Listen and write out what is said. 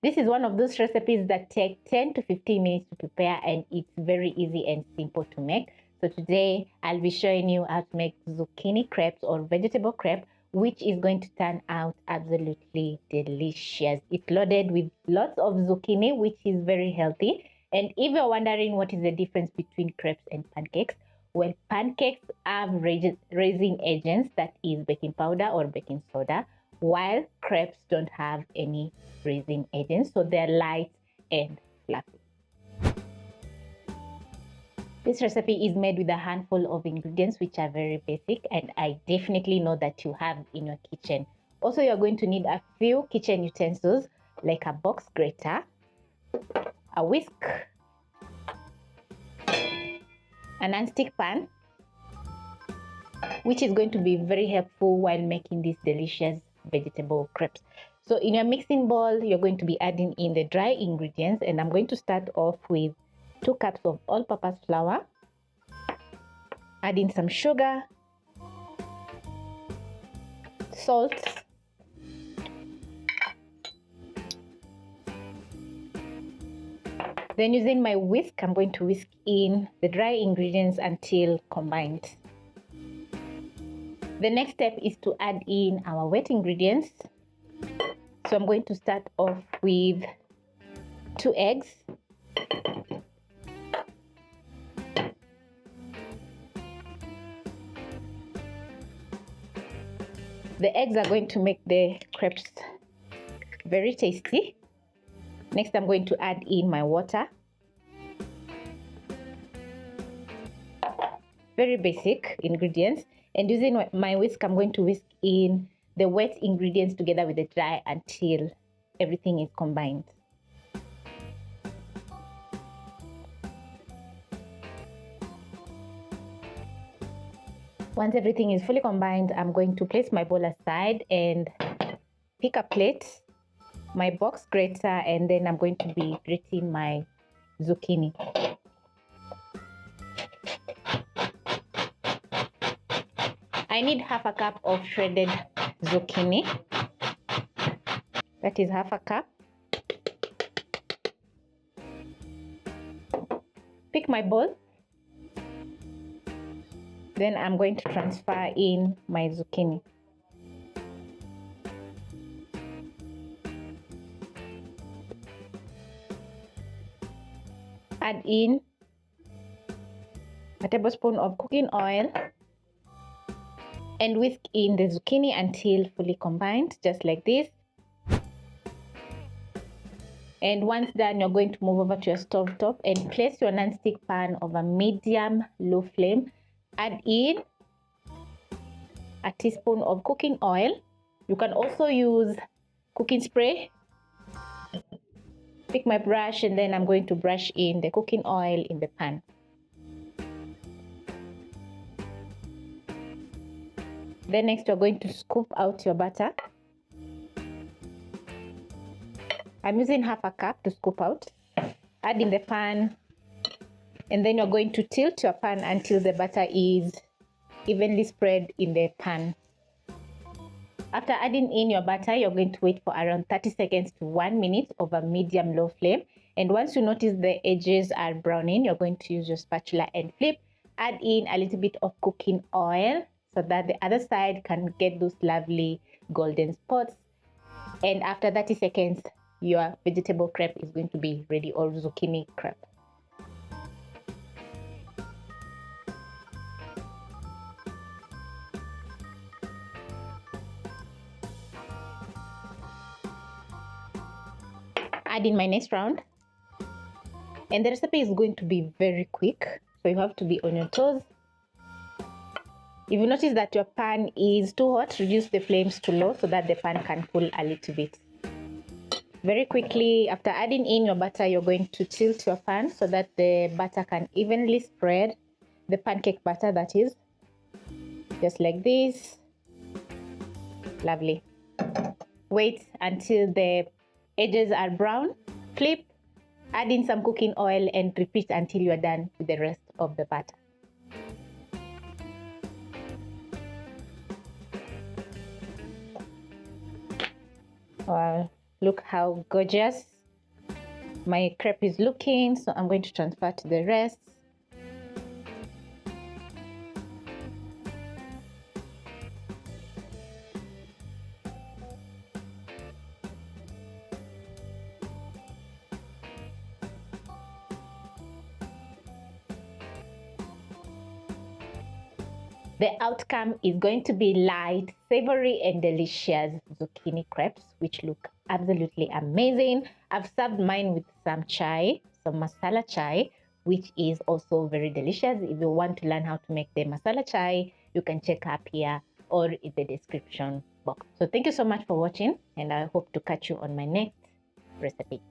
This is one of those recipes that take 10 to 15 minutes to prepare, and it's very easy and simple to make. So today I'll be showing you how to make zucchini crepes or vegetable crepe, which is going to turn out absolutely delicious. It's loaded with lots of zucchini, which is very healthy. And if you're wondering what is the difference between crepes and pancakes, well, pancakes have raising agents, that is baking powder or baking soda, while crepes don't have any raising agents, so they're light and fluffy. This recipe is made with a handful of ingredients which are very basic, and I definitely know that you have in your kitchen. Also, you're going to need a few kitchen utensils like a box grater, a whisk, a non-stick pan, which is going to be very helpful while making these delicious vegetable crepes. So in your mixing bowl, you're going to be adding in the dry ingredients, and I'm going to start off with 2 cups of all-purpose flour, add in some sugar, salt, then using my whisk, I'm going to whisk in the dry ingredients until combined. The next step is to add in our wet ingredients. So I'm going to start off with 2 eggs, the eggs are going to make the crepes very tasty. Next, I'm going to add in my water. Very basic ingredients. And using my whisk, I'm going to whisk in the wet ingredients together with the dry until everything is combined. Once everything is fully combined, I'm going to place my bowl aside and pick a plate, my box grater, and then I'm going to be grating my zucchini. I need half a cup of shredded zucchini. That is half a cup. Pick my bowl. Then I'm going to transfer in my zucchini. Add in a tablespoon of cooking oil and whisk in the zucchini until fully combined, just like this. And once done, you're going to move over to your stove top and place your non-stick pan over medium-low flame. Add in a teaspoon of cooking oil. You can also use cooking spray. Pick my brush, and then I'm going to brush in the cooking oil in the pan. Then next, you're going to scoop out your butter. I'm using half a cup to scoop out. Add in the pan, and then you're going to tilt your pan until the butter is evenly spread in the pan. After adding in your butter, you're going to wait for around 30 seconds to 1 minute over medium-low flame. And once you notice the edges are browning, you're going to use your spatula and flip. Add in a little bit of cooking oil so that the other side can get those lovely golden spots. And after 30 seconds, your vegetable crepe is going to be ready, or zucchini crepe. Add in my next round, and the recipe is going to be very quick, so you have to be on your toes. If you notice that your pan is too hot, reduce the flames to low so that the pan can cool a little bit. Very quickly, after adding in your butter, you're going to tilt your pan so that the butter can evenly spread, the pancake batter that is, just like this. Lovely. Wait until the edges are brown, flip, add in some cooking oil, and repeat until you are done with the rest of the batter. Wow, look how gorgeous my crepe is looking, so I'm going to transfer to the rest. The outcome is going to be light, savory, and delicious zucchini crepes, which look absolutely amazing. I've served mine with some chai, some masala chai, which is also very delicious. If you want to learn how to make the masala chai, you can check up here or in the description box. So thank you so much for watching, and I hope to catch you on my next recipe.